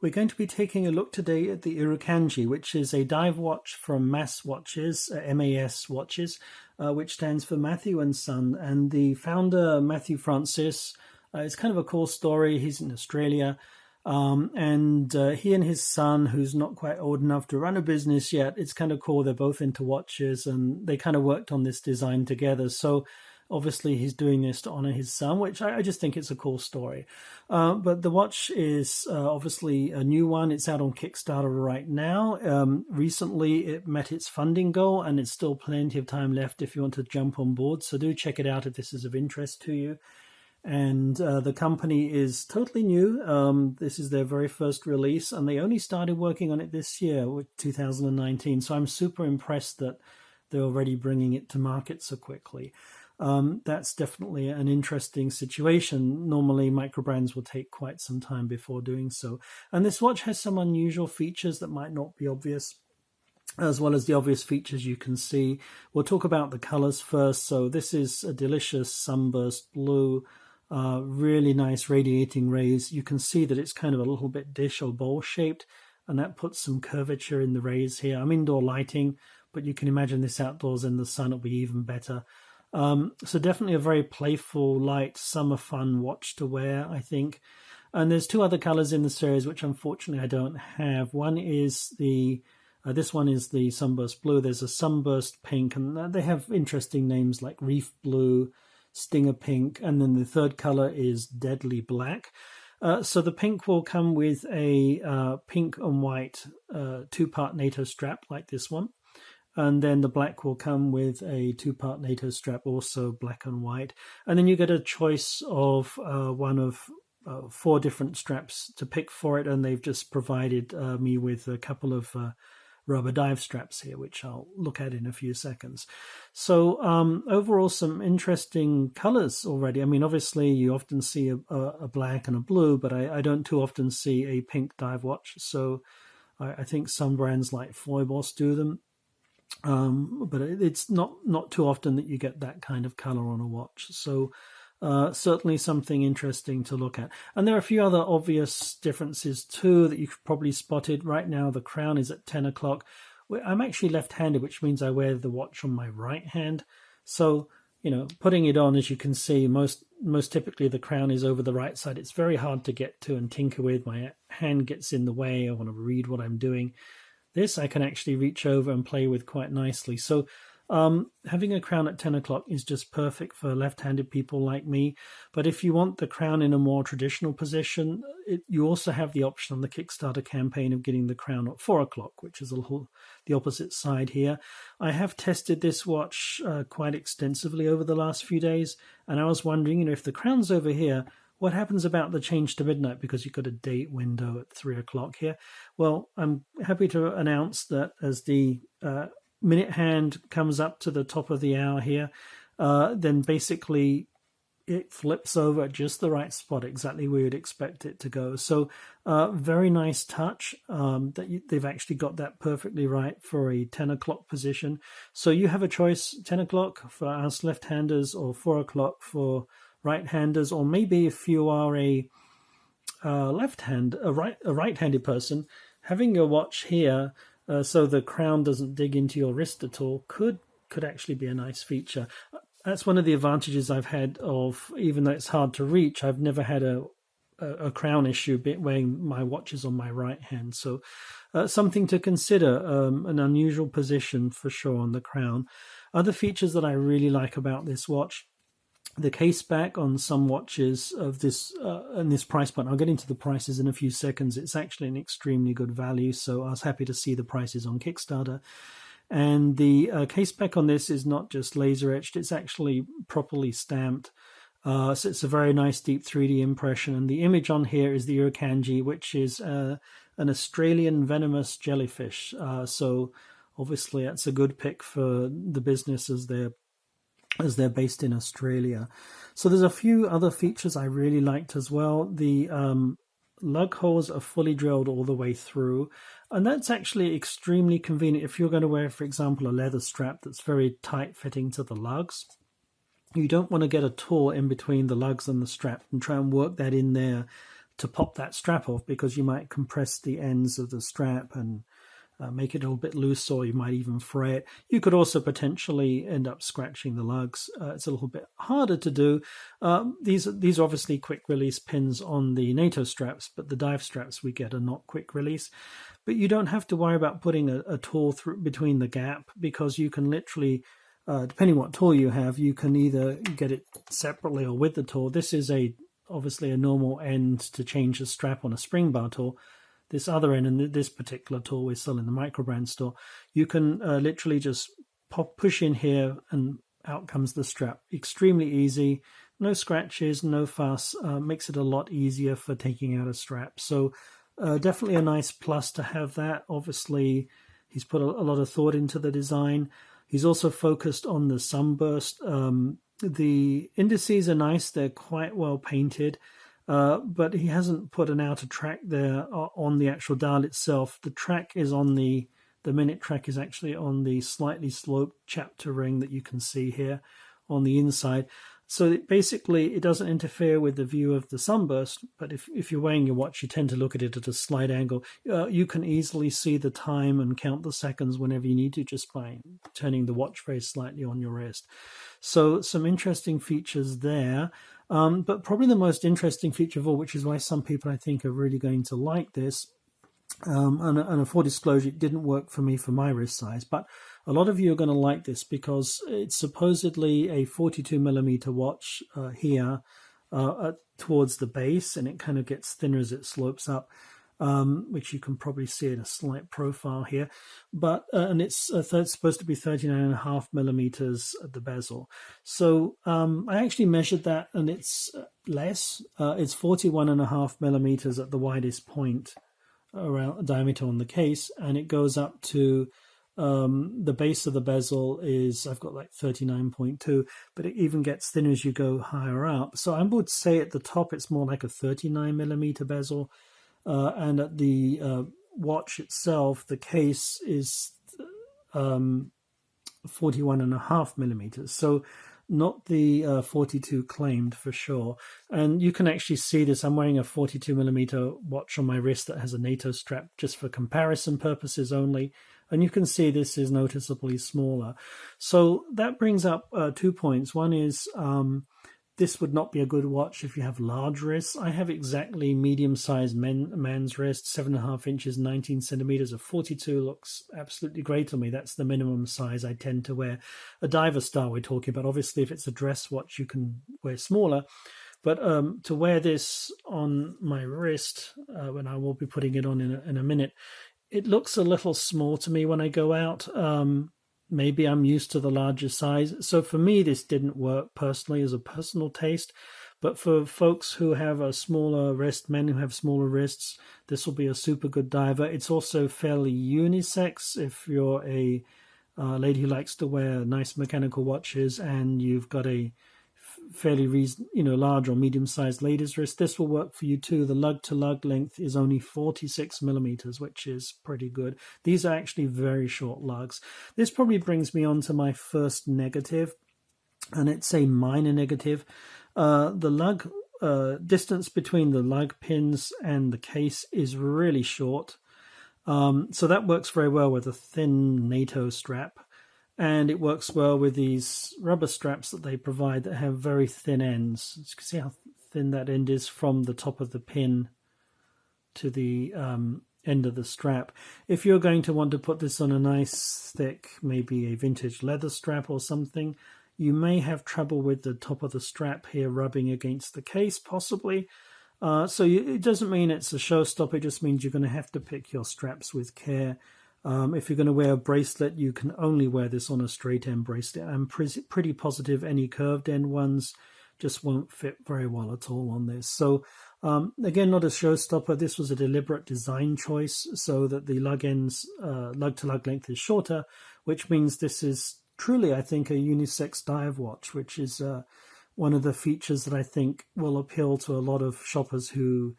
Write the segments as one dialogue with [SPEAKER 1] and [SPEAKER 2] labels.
[SPEAKER 1] We're going to be taking a look today at the Irukandji, which is a dive watch from MaS Watches, MAS Watches, which stands for Matthew and Son. And the founder, Matthew Francis, it's kind of a cool story. He's in Australia, and he and his son, who's not quite old enough to run a business yet, it's kind of cool. They're both into watches, and they kind of worked on this design together. So obviously, he's doing this to honor his son, which I just think it's a cool story. But the watch is obviously a new one. It's out on Kickstarter right now. Recently, it met its funding goal, and it's still plenty of time left if you want to jump on board. So do check it out if this is of interest to you. And the company is totally new. This is their very first release, and they only started working on it this year, 2019. So I'm super impressed that they're already bringing it to market so quickly. That's definitely an interesting situation. Normally, microbrands will take quite some time before doing so. And this watch has some unusual features that might not be obvious, as well as the obvious features you can see. We'll talk about the colors first. So this is a delicious Sunburst Blue, really nice radiating rays. You can see that it's kind of a little bit dish or bowl shaped, and that puts some curvature in the rays here. I'm indoor lighting, but you can imagine this outdoors in the sun, it'll be even better. So definitely a very playful, light, summer fun watch to wear, I think. And there's two other colors in the series, which unfortunately I don't have. One is this one is the Sunburst Blue. There's a Sunburst Pink, and they have interesting names like Reef Blue, Stinger Pink, and then the third color is Deadly Black. So the pink will come with a pink and white two-part NATO strap like this one. And then the black will come with a two-part NATO strap, also black and white. And then you get a choice of one of 4 different straps to pick for it. And they've just provided me with a couple of rubber dive straps here, which I'll look at in a few seconds. So overall, some interesting colors already. I mean, obviously, you often see a black and a blue, but I don't too often see a pink dive watch. So I think some brands like Phoibos do them. But it's not too often that you get that kind of color on a watch. So certainly something interesting to look at. And there are a few other obvious differences too that you've probably spotted. Right now, the crown is at 10 o'clock. I'm actually left-handed, which means I wear the watch on my right hand. So, putting it on, as you can see, most typically the crown is over the right side. It's very hard to get to and tinker with. My hand gets in the way. I want to read what I'm doing. This I can actually reach over and play with quite nicely. So having a crown at 10 o'clock is just perfect for left-handed people like me. But if you want the crown in a more traditional position, you also have the option on the Kickstarter campaign of getting the crown at 4 o'clock, which is the opposite side here. I have tested this watch quite extensively over the last few days, and I was wondering, if the crown's over here, what happens about the change to midnight, because you've got a date window at 3 o'clock here? Well, I'm happy to announce that as the minute hand comes up to the top of the hour here, then basically it flips over at just the right spot, exactly where you'd expect it to go. So very nice touch that they've actually got that perfectly right for a 10 o'clock position. So you have a choice, 10 o'clock for us left-handers or 4 o'clock for right-handers, or maybe if you are a right-handed person, having your watch here so the crown doesn't dig into your wrist at all could actually be a nice feature. That's one of the advantages I've had of, even though it's hard to reach, I've never had a crown issue wearing my watches on my right hand. So something to consider, an unusual position for sure on the crown. Other features that I really like about this watch: the case back on some watches of this and this price point. I'll get into the prices in a few seconds. It's actually an extremely good value, so I was happy to see the prices on Kickstarter. And the case back on this is not just laser etched; it's actually properly stamped. So it's a very nice deep 3D impression. And the image on here is the Irukandji, which is an Australian venomous jellyfish. So obviously that's a good pick for the business as they're based in Australia. So there's a few other features I really liked as well. The lug holes are fully drilled all the way through, and that's actually extremely convenient if you're going to wear, for example, a leather strap that's very tight fitting to the lugs. You don't want to get a tool in between the lugs and the strap and try and work that in there to pop that strap off, because you might compress the ends of the strap and make it a little bit loose, or you might even fray it. You could also potentially end up scratching the lugs. It's a little bit harder to do. These are obviously quick release pins on the Nato straps, but the dive straps we get are not quick release. But you don't have to worry about putting a tool through between the gap, because you can literally, depending what tool you have, you can either get it separately or with the tool. This is obviously a normal end to change the strap on a spring bar tool. This other end, and this particular tool we sell in the Microbrand store, you can literally just push in here and out comes the strap. Extremely easy, no scratches, no fuss, makes it a lot easier for taking out a strap. So definitely a nice plus to have that. Obviously, he's put a lot of thought into the design. He's also focused on the sunburst. The indices are nice, they're quite well painted. But he hasn't put an outer track there on the actual dial itself. The track is on the minute track is actually on the slightly sloped chapter ring that you can see here on the inside. So basically it doesn't interfere with the view of the sunburst, but if you're wearing your watch, you tend to look at it at a slight angle. You can easily see the time and count the seconds whenever you need to, just by turning the watch very slightly on your wrist. So some interesting features there. But probably the most interesting feature of all, which is why some people I think are really going to like this, and full disclosure, it didn't work for me for my wrist size, but a lot of you are going to like this because it's supposedly a 42mm watch here towards the base, and it kind of gets thinner as it slopes up. Which you can probably see in a slight profile here, but and it's supposed to be 39.5mm at the bezel. So I actually measured that, and it's less. It's 41.5mm at the widest point around diameter on the case, and it goes up to the base of the bezel is, I've got like 39.2, but it even gets thinner as you go higher up. So I would say at the top it's more like a 39mm bezel. And at the watch itself, the case is 41.5mm. So not the 42 claimed for sure. And you can actually see this. I'm wearing a 42mm watch on my wrist that has a Nato strap just for comparison purposes only. And you can see this is noticeably smaller. So that brings up 2 points. One is this would not be a good watch if you have large wrists. I have exactly medium-sized man's wrist, 7.5 inches, 19 centimeters. A 42 looks absolutely great on me. That's the minimum size I tend to wear. A diver style we're talking about. Obviously, if it's a dress watch, you can wear smaller. But to wear this on my wrist, when I will be putting it on in a minute, it looks a little small to me when I go out. Maybe I'm used to the larger size. So for me, this didn't work personally as a personal taste. But for folks who have a smaller wrist, men who have smaller wrists, this will be a super good diver. It's also fairly unisex if you're a lady who likes to wear nice mechanical watches and you've got a fairly large or medium-sized ladies' wrist. This will work for you too. The lug-to-lug length is only 46mm, which is pretty good. These are actually very short lugs. This probably brings me on to my first negative, and it's a minor negative. The lug distance between the lug pins and the case is really short. So that works very well with a thin NATO strap. And it works well with these rubber straps that they provide that have very thin ends. You can see how thin that end is from the top of the pin to the end of the strap. If you're going to want to put this on a nice thick, maybe a vintage leather strap or something, you may have trouble with the top of the strap here rubbing against the case, possibly. It doesn't mean it's a showstopper. It just means you're going to have to pick your straps with care. If you're going to wear a bracelet, you can only wear this on a straight end bracelet. I'm pretty positive any curved end ones just won't fit very well at all on this. So again, not a showstopper. This was a deliberate design choice so that the lug ends, lug to lug length is shorter, which means this is truly, I think, a unisex dive watch, which is one of the features that I think will appeal to a lot of shoppers who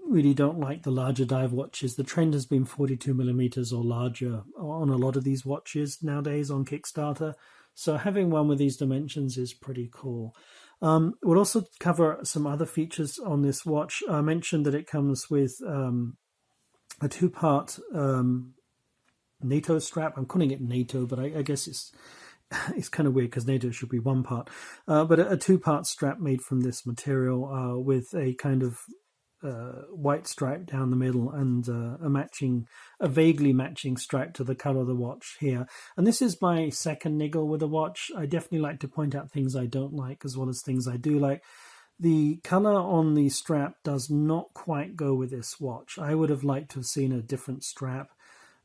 [SPEAKER 1] really don't like the larger dive watches. The trend has been 42mm or larger on a lot of these watches nowadays on Kickstarter. So having one with these dimensions is pretty cool. We'll also cover some other features on this watch. I mentioned that it comes with a two-part Nato strap. I'm calling it Nato, but I guess it's kind of weird because Nato should be one part. But a two-part strap made from this material with a kind of white stripe down the middle and a vaguely matching stripe to the color of the watch here. And this is my second niggle with the watch. I definitely like to point out things I don't like as well as things I do like. The color on the strap does not quite go with this watch. I would have liked to have seen a different strap.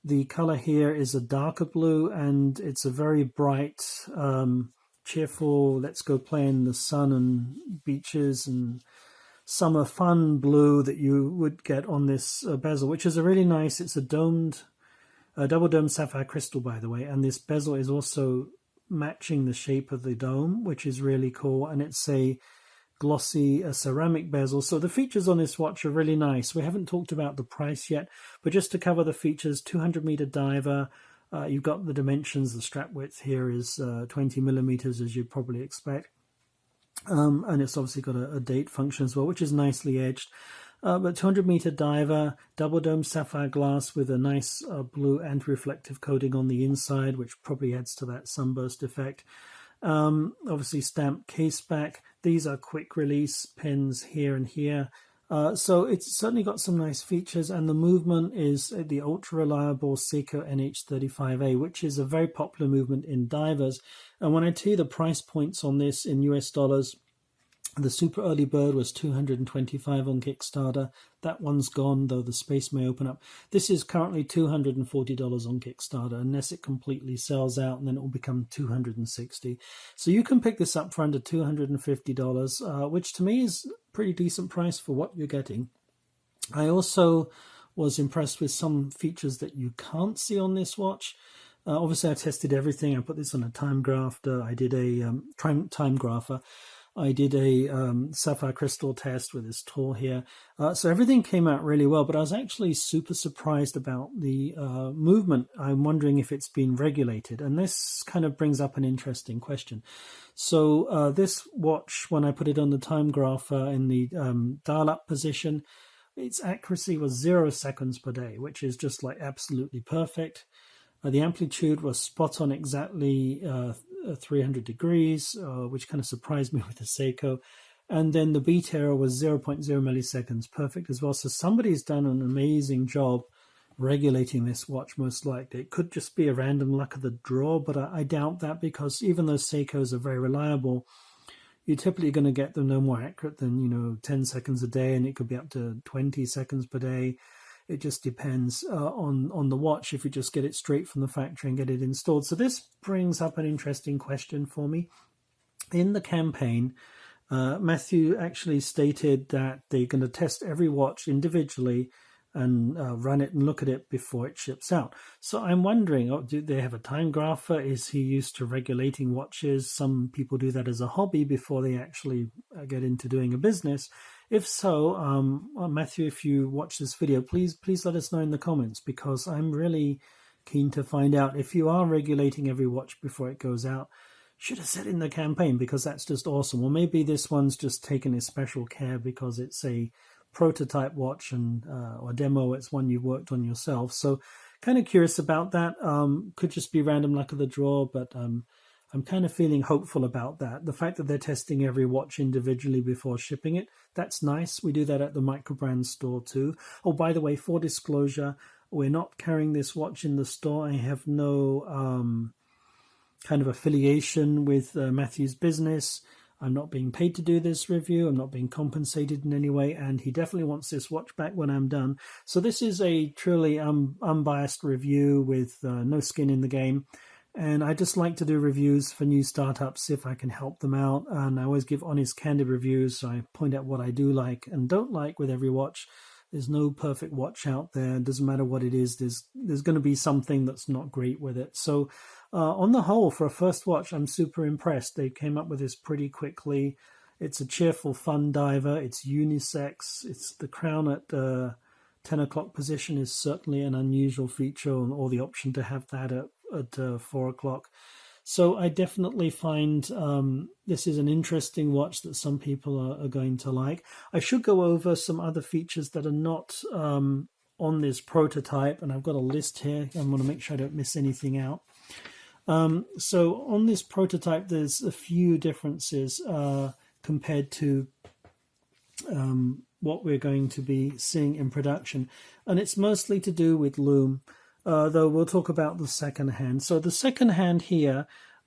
[SPEAKER 1] The color here is a darker blue, and it's a very bright, cheerful, let's go play in the sun and beaches and summer fun blue that you would get on this bezel, which is a really nice, it's a double dome sapphire crystal, by the way, and this bezel is also matching the shape of the dome, which is really cool, and it's a glossy ceramic bezel. So the features on this watch are really nice. We haven't talked about the price yet, but just to cover the features, 200-meter diver, you've got the dimensions, the strap width here is 20 millimeters, as you'd probably expect. And it's obviously got a date function as well, which is nicely edged. But 200-meter diver, double dome sapphire glass with a nice blue anti-reflective coating on the inside, which probably adds to that sunburst effect. Obviously stamped case back. These are quick release pins here and here. So it's certainly got some nice features, and the movement is the ultra reliable Seiko NH35A, which is a very popular movement in divers. And when I tell you the price points on this in US dollars, the super early bird was $225 on Kickstarter. That one's gone, though the space may open up. This is currently $240 on Kickstarter, unless it completely sells out, and then it will become $260. So you can pick this up for under $250, which to me is a pretty decent price for what you're getting. I also was impressed with some features that you can't see on this watch. Obviously, I tested everything. I put this on a time grapher. I did a time grapher. I did a sapphire crystal test with this tool here. So everything came out really well, but I was actually super surprised about the movement. I'm wondering if it's been regulated. And this kind of brings up an interesting question. So this watch, when I put it on the time grapher in the dial-up position, its accuracy was 0 seconds per day, which is just like absolutely perfect. The amplitude was spot on exactly 300 degrees, which kind of surprised me with the Seiko. And then the beat error was 0.0 milliseconds, perfect as well. So somebody's done an amazing job regulating this watch, most likely. It could just be a random luck of the draw, but I doubt that, because even though Seikos are very reliable, you're typically going to get them no more accurate than, 10 seconds a day, and it could be up to 20 seconds per day. It just depends on the watch if you just get it straight from the factory and get it installed. So this brings up an interesting question for me. In the campaign, Matthew actually stated that they're going to test every watch individually and run it and look at it before it ships out. So I'm wondering, do they have a time grapher? Is he used to regulating watches? Some people do that as a hobby before they actually get into doing a business. If so, Matthew, if you watch this video, please let us know in the comments, because I'm really keen to find out if you are regulating every watch before it goes out. Should have said in the campaign, because that's just awesome. Or maybe this one's just taken a special care because it's a prototype watch and or demo. It's one you've worked on yourself. So kind of curious about that. Could just be random luck of the draw, but I'm kind of feeling hopeful about that. The fact that they're testing every watch individually before shipping it, that's nice. We do that at the Microbrand store too. Oh, by the way, for disclosure, we're not carrying this watch in the store. I have no kind of affiliation with Matthew's business. I'm not being paid to do this review. I'm not being compensated in any way, and he definitely wants this watch back when I'm done. So this is a truly unbiased review with no skin in the game. And I just like to do reviews for new startups if I can help them out. And I always give honest, candid reviews. So I point out what I do like and don't like with every watch. There's no perfect watch out there. It doesn't matter what it is. There's going to be something that's not great with it. So on the whole, for a first watch, I'm super impressed. They came up with this pretty quickly. It's a cheerful, fun diver. It's unisex. It's the crown at 10 o'clock position is certainly an unusual feature, or the option to have that at 4 o'clock. So I definitely find this is an interesting watch that some people are going to like. I should go over some other features that are not on this prototype, and I've got a list here. I want to make sure I don't miss anything out. So on this prototype, there's a few differences compared to what we're going to be seeing in production, and it's mostly to do with Loom, though we'll talk about the second hand. So the second hand here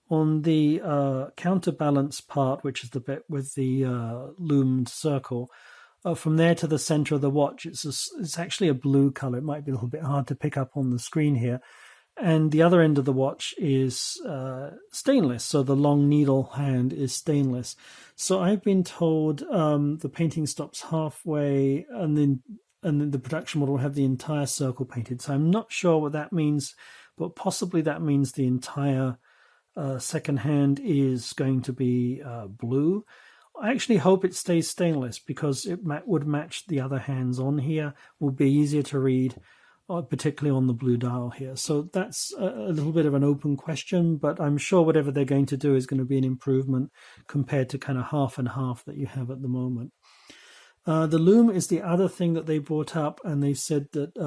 [SPEAKER 1] on the counterbalance part, which is the bit with the loomed circle, from there to the center of the watch, it's actually a blue color. It might be a little bit hard to pick up on the screen here. And the other end of the watch is stainless, so the long needle hand is stainless. So I've been told the painting stops halfway, and then the production model will have the entire circle painted. So I'm not sure what that means, but possibly that means the entire second hand is going to be blue. I actually hope it stays stainless because it would match the other hands on here, will be easier to read, particularly on the blue dial here. So that's a little bit of an open question, but I'm sure whatever they're going to do is going to be an improvement compared to kind of half and half that you have at the moment. The Loom is the other thing that they brought up, and they said that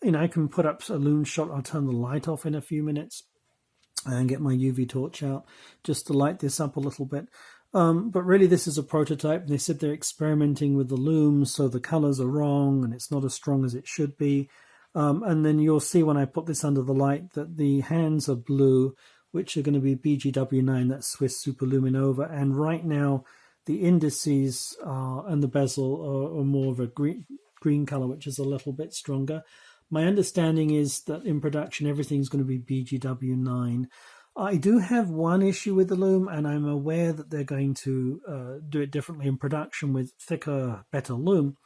[SPEAKER 1] I can put up a Loom shot. I'll turn the light off in a few minutes and get my UV torch out just to light this up a little bit. But really this is a prototype. They said they're experimenting with the Loom, so the colors are wrong and it's not as strong as it should be. And then you'll see when I put this under the light that the hands are blue, which are going to be BGW9, that's Swiss Super-Luminova. And right now the indices and the bezel are more of a green color, which is a little bit stronger. My understanding is that in production everything's going to be BGW9. I do have one issue with the Loom, and I'm aware that they're going to do it differently in production with thicker, better Loom.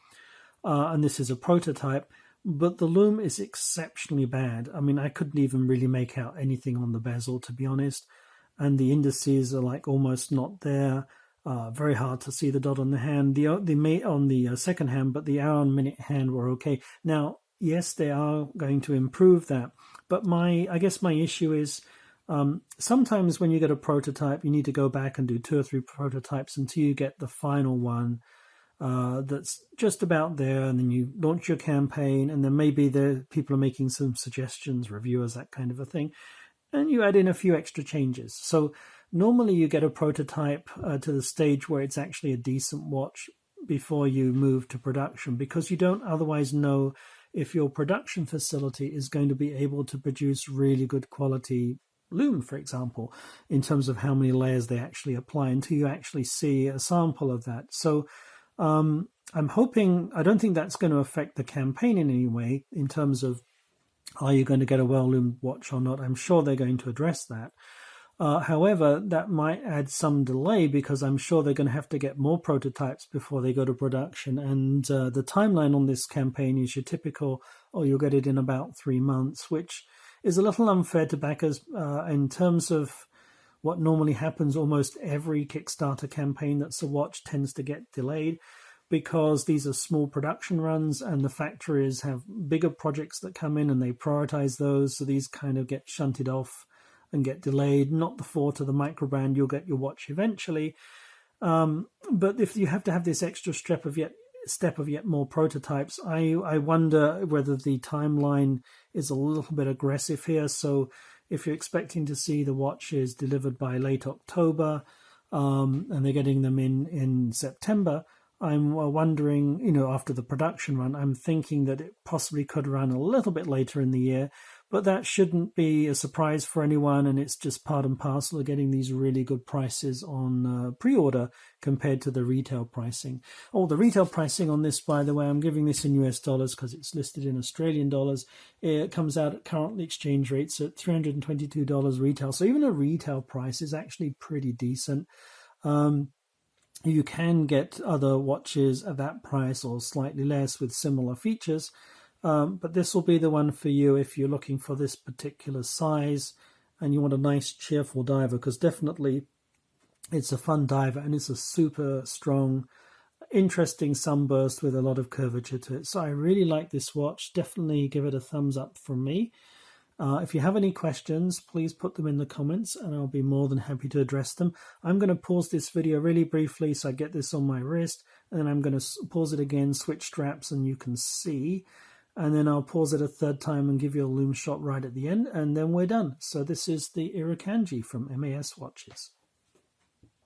[SPEAKER 1] And this is a prototype, but the Loom is exceptionally bad. I mean, I couldn't even really make out anything on the bezel, to be honest. And the indices are like almost not there. Very hard to see the dot on the hand. On the second hand, but the hour and minute hand were okay. Now, yes, they are going to improve that, but I guess my issue is, sometimes when you get a prototype, you need to go back and do 2 or 3 prototypes until you get the final one that's just about there, and then you launch your campaign, and then maybe people are making some suggestions, reviewers, that kind of a thing, and you add in a few extra changes. So normally you get a prototype to the stage where it's actually a decent watch before you move to production, because you don't otherwise know if your production facility is going to be able to produce really good quality Loom, for example, in terms of how many layers they actually apply until you actually see a sample of that. So I'm hoping, I don't think that's going to affect the campaign in any way in terms of are you going to get a well-loomed watch or not. I'm sure they're going to address that. However, that might add some delay because I'm sure they're going to have to get more prototypes before they go to production. And the timeline on this campaign is your typical, you'll get it in about 3 months, which is a little unfair to backers in terms of what normally happens. Almost every Kickstarter campaign that's a watch tends to get delayed because these are small production runs and the factories have bigger projects that come in and they prioritize those. So these kind of get shunted off and get delayed. Not the fault of the Microbrand, you'll get your watch eventually. But if you have to have this extra step of yet more prototypes, I wonder whether the timeline is a little bit aggressive here. So if you're expecting to see the watches delivered by late October and they're getting them in September, I'm wondering, after the production run, I'm thinking that it possibly could run a little bit later in the year, but that shouldn't be a surprise for anyone, and it's just part and parcel of getting these really good prices on pre-order compared to the retail pricing. The retail pricing on this, by the way, I'm giving this in US dollars because it's listed in Australian dollars. It comes out at current exchange rates at $322 retail. So even a retail price is actually pretty decent. You can get other watches at that price or slightly less with similar features. But this will be the one for you if you're looking for this particular size and you want a nice cheerful diver, because definitely it's a fun diver and it's a super strong, interesting sunburst with a lot of curvature to it. So I really like this watch. Definitely give it a thumbs up from me. If you have any questions, please put them in the comments and I'll be more than happy to address them. I'm going to pause this video really briefly so I get this on my wrist, and then I'm going to pause it again, switch straps, and you can see. And then I'll pause it a third time and give you a loom shot right at the end, and then we're done. So this is the Irukandji from MaS Watches.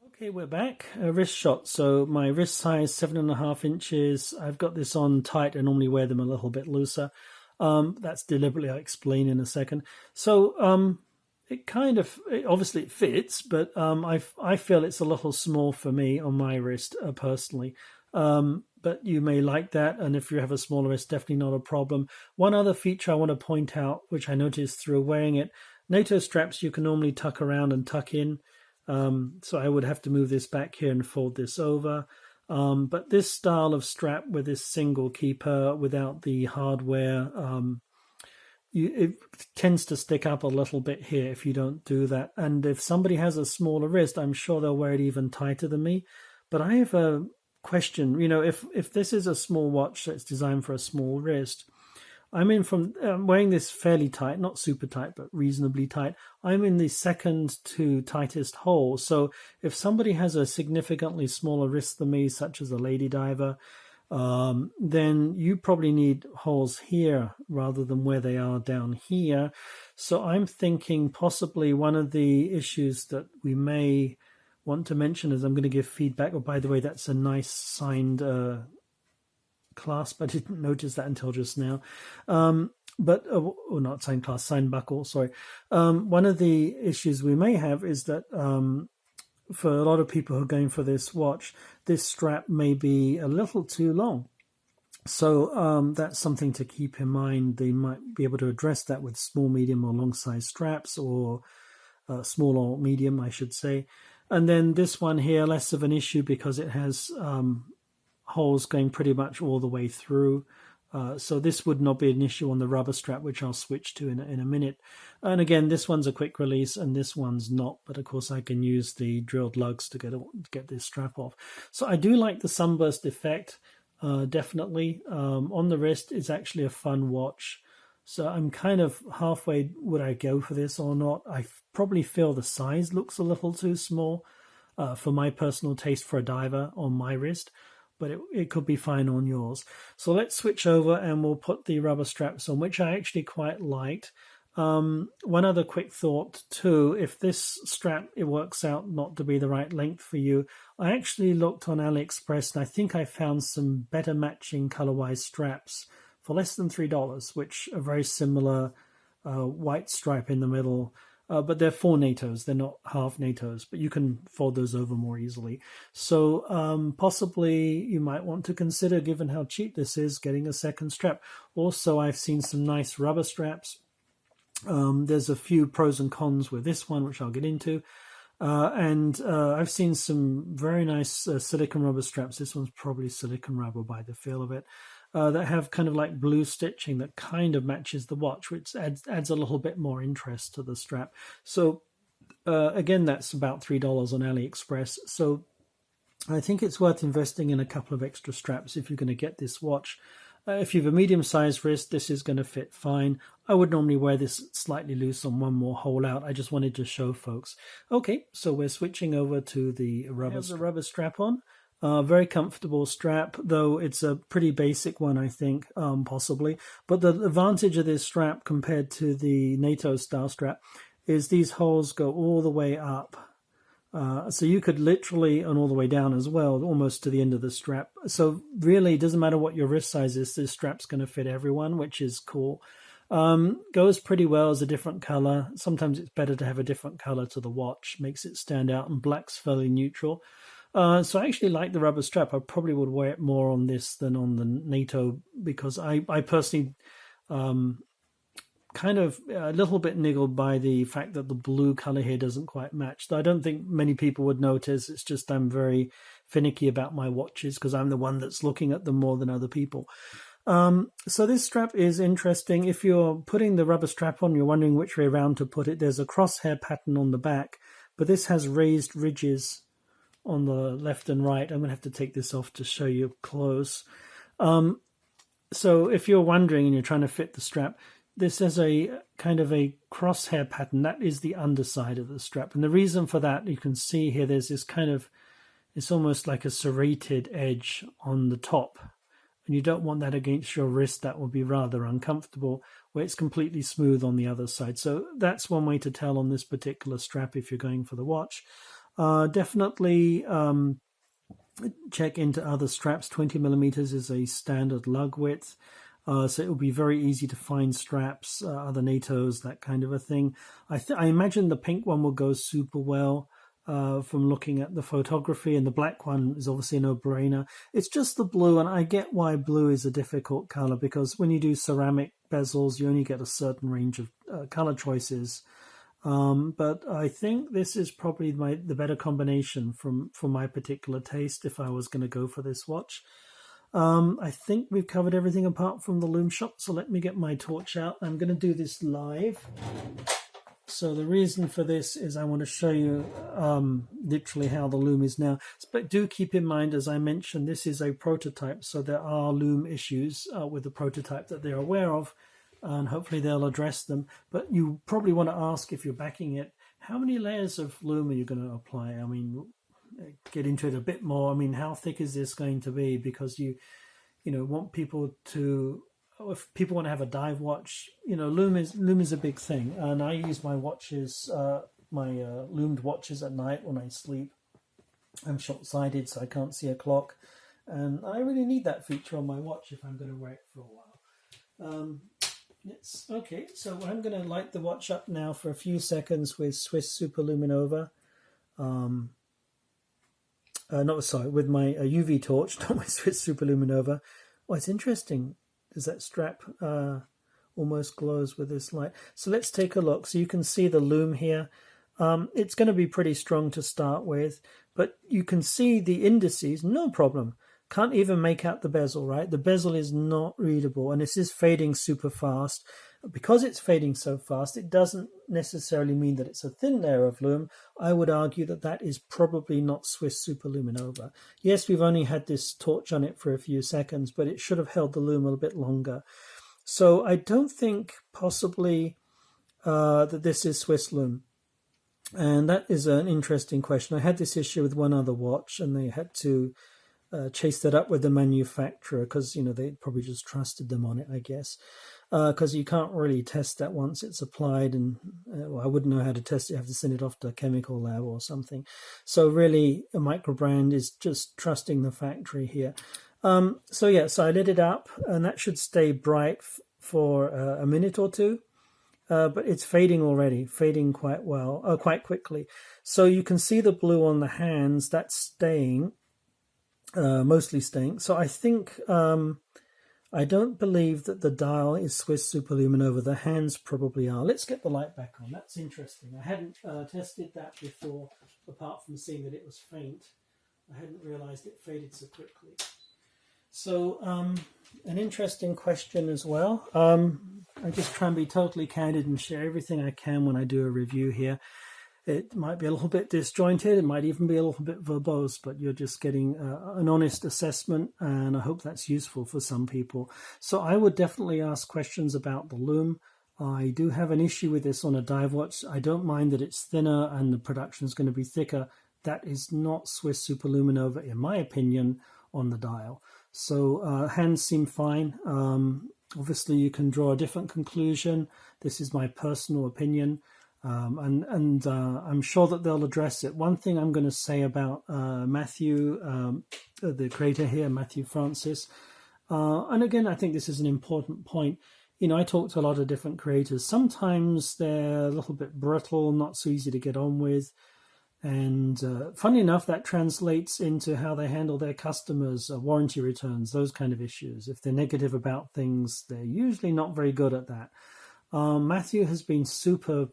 [SPEAKER 1] Okay, we're back. A wrist shot. So my wrist size 7.5 inches. I've got this on tight. I normally wear them a little bit looser. That's deliberately, I'll explain in a second. So obviously it fits, but I feel it's a little small for me on my wrist personally. But you may like that, and if you have a smaller wrist, definitely not a problem. One other feature I want to point out, which I noticed through wearing it, Nato straps you can normally tuck around and tuck in. So I would have to move this back here and fold this over. But this style of strap with this single keeper without the hardware, it tends to stick up a little bit here if you don't do that. And if somebody has a smaller wrist, I'm sure they'll wear it even tighter than me. But I have a question, if this is a small watch that's designed for a small wrist, I'm wearing this fairly tight, not super tight, but reasonably tight. I'm in the second to tightest hole. So if somebody has a significantly smaller wrist than me, such as a lady diver, then you probably need holes here rather than where they are down here. So I'm thinking possibly one of the issues that we may want to mention is I'm going to give feedback. Oh, by the way, that's a nice signed clasp. I didn't notice that until just now. Not signed clasp, signed buckle, sorry. One of the issues we may have is that for a lot of people who are going for this watch, this strap may be a little too long. So that's something to keep in mind. They might be able to address that with small, medium, or long size straps, or small or medium, I should say. And then this one here, less of an issue because it has holes going pretty much all the way through. So this would not be an issue on the rubber strap, which I'll switch to in a minute. And again, this one's a quick release and this one's not. But of course, I can use the drilled lugs to get this strap off. So I do like the sunburst effect, definitely. On the wrist, it's actually a fun watch. So I'm kind of halfway, would I go for this or not? I probably feel the size looks a little too small for my personal taste for a diver on my wrist. But it could be fine on yours. So let's switch over and we'll put the rubber straps on, which I actually quite liked. One other quick thought too, if this strap, it works out not to be the right length for you, I actually looked on AliExpress and I think I found some better matching color-wise straps for less than $3, which are very similar, white stripe in the middle. But they're 4 NATOs, they're not half NATOs, but you can fold those over more easily. So possibly you might want to consider, given how cheap this is, getting a second strap. Also, I've seen some nice rubber straps. There's a few pros and cons with this one, which I'll get into. And I've seen some very nice silicone rubber straps. This one's probably silicone rubber by the feel of it. That have kind of like blue stitching that kind of matches the watch, which adds a little bit more interest to the strap. So again, that's about $3 on AliExpress. So I think it's worth investing in a couple of extra straps if you're going to get this watch. If you have a medium-sized wrist, this is going to fit fine. I would normally wear this slightly loose on one more hole out. I just wanted to show folks. Okay, so we're switching over to the rubber strap on. Very comfortable strap, though it's a pretty basic one, I think, possibly. But the advantage of this strap compared to the NATO style strap is these holes go all the way up. So you could literally, and all the way down as well, almost to the end of the strap. So really, it doesn't matter what your wrist size is, this strap's going to fit everyone, which is cool. Goes pretty well as a different color. Sometimes it's better to have a different color to the watch, makes it stand out, and black's fairly neutral. So I actually like the rubber strap. I probably would wear it more on this than on the NATO because I personally kind of a little bit niggled by the fact that the blue color here doesn't quite match. I don't think many people would notice. It's just I'm very finicky about my watches because I'm the one that's looking at them more than other people. So this strap is interesting. If you're putting the rubber strap on, you're wondering which way around to put it. There's a crosshair pattern on the back, but this has raised ridges on the left and right. I'm going to have to take this off to show you close. So if you're wondering and you're trying to fit the strap, this has a kind of a crosshair pattern. That is the underside of the strap. And the reason for that, you can see here, there's this kind of, it's almost like a serrated edge on the top. And you don't want that against your wrist. That will be rather uncomfortable, where it's completely smooth on the other side. So that's one way to tell on this particular strap if you're going for the watch. Definitely check into other straps. 20 millimeters is a standard lug width. So it will be very easy to find straps, other NATOs, that kind of a thing. I imagine the pink one will go super well. From looking at the photography, and the black one is obviously a no-brainer. It's just the blue, and I get why blue is a difficult color, because when you do ceramic bezels, you only get a certain range of color choices. But I think this is probably the better combination for my particular taste if I was going to go for this watch. I think we've covered everything apart from the Loom shop, so let me get my torch out. I'm going to do this live. So the reason for this is I want to show you literally how the Loom is now. But do keep in mind, as I mentioned, this is a prototype, so there are Loom issues with the prototype that they're aware of, and hopefully they'll address them. But you probably want to ask, if you're backing it, how many layers of Loom are you going to apply? I mean, get into it a bit more. I mean, how thick is this going to be? Because you want people to... If people want to have a dive watch, Loom is a big thing, and I use my watches, loomed watches at night when I sleep. I'm short-sighted, so I can't see a clock, and I really need that feature on my watch if I'm going to wear it for a while. It's okay. So I'm going to light the watch up now for a few seconds with Swiss Super-Luminova. With my UV torch, not my Swiss Super-Luminova. Oh, it's interesting. Does that strap almost glows with this light? So let's take a look. So you can see the Loom here. It's going to be pretty strong to start with, but you can see the indices, no problem. Can't even make out the bezel, right? The bezel is not readable, and this is fading super fast. Because it's fading so fast, it doesn't necessarily mean that it's a thin layer of Loom. I would argue that that is probably not Swiss Super-Luminova. Yes, we've only had this torch on it for a few seconds, but it should have held the Loom a little bit longer. So I don't think possibly that this is Swiss Loom. And that is an interesting question. I had this issue with one other watch, and they had to chase that up with the manufacturer because, they probably just trusted them on it, I guess. Because you can't really test that once it's applied, and I wouldn't know how to test it. You have to send it off to a chemical lab or something. So really, a Microbrand is just trusting the factory here. So I lit it up, and that should stay bright for a minute or two. But it's fading quite well, quite quickly. So you can see the blue on the hands. That's staying, mostly staying. So I think... I don't believe that the dial is Swiss Super-Luminova. The hands probably are. Let's get the light back on. That's interesting. I hadn't tested that before, apart from seeing that it was faint. I hadn't realized it faded so quickly. So, an interesting question as well. I just try and be totally candid and share everything I can when I do a review here. It might be a little bit disjointed, it might even be a little bit verbose, but you're just getting an honest assessment, and I hope that's useful for some people. So I would definitely ask questions about the Loom. I do have an issue with this on a dive watch. I don't mind that it's thinner and the production is going to be thicker. That is not Swiss Super-Luminova, in my opinion, on the dial. So hands seem fine. Obviously, you can draw a different conclusion. This is my personal opinion. And I'm sure that they'll address it. One thing I'm going to say about Matthew, the creator here, Matthew Francis, and again, I think this is an important point. I talk to a lot of different creators. Sometimes they're a little bit brittle, not so easy to get on with. And funny enough, that translates into how they handle their customers, warranty returns, those kind of issues. If they're negative about things, they're usually not very good at that. Matthew has been super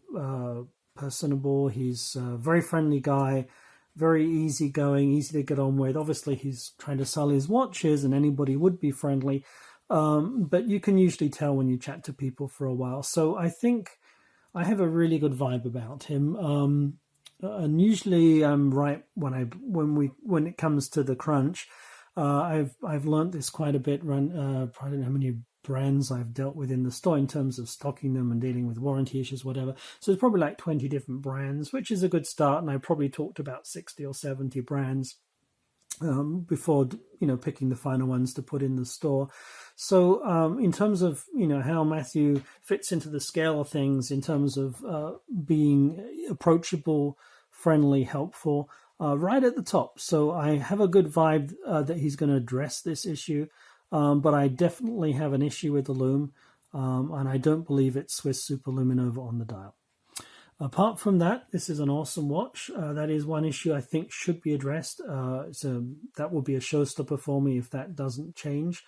[SPEAKER 1] personable. He's a very friendly guy, very easygoing, easy to get on with. Obviously, he's trying to sell his watches, and anybody would be friendly. But you can usually tell when you chat to people for a while. So I think I have a really good vibe about him. And usually I'm right when it comes to the crunch. I've learned this quite a bit. I don't know how many brands I've dealt with in the store in terms of stocking them and dealing with warranty issues, whatever. So there's probably like 20 different brands, which is a good start. And I probably talked about 60 or 70 brands before, picking the final ones to put in the store. So in terms of, how Matthew fits into the scale of things, in terms of being approachable, friendly, helpful, right at the top. So I have a good vibe that he's going to address this issue, but I definitely have an issue with the Loom, and I don't believe it's Swiss Super-Luminova on the dial. Apart from that, this is an awesome watch. That is one issue I think should be addressed. That will be a showstopper for me if that doesn't change.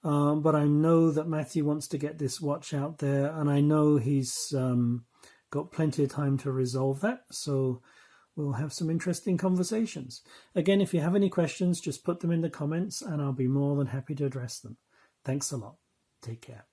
[SPEAKER 1] But I know that Matthew wants to get this watch out there, and I know he's got plenty of time to resolve that. So we'll have some interesting conversations. Again, if you have any questions, just put them in the comments, and I'll be more than happy to address them. Thanks a lot. Take care.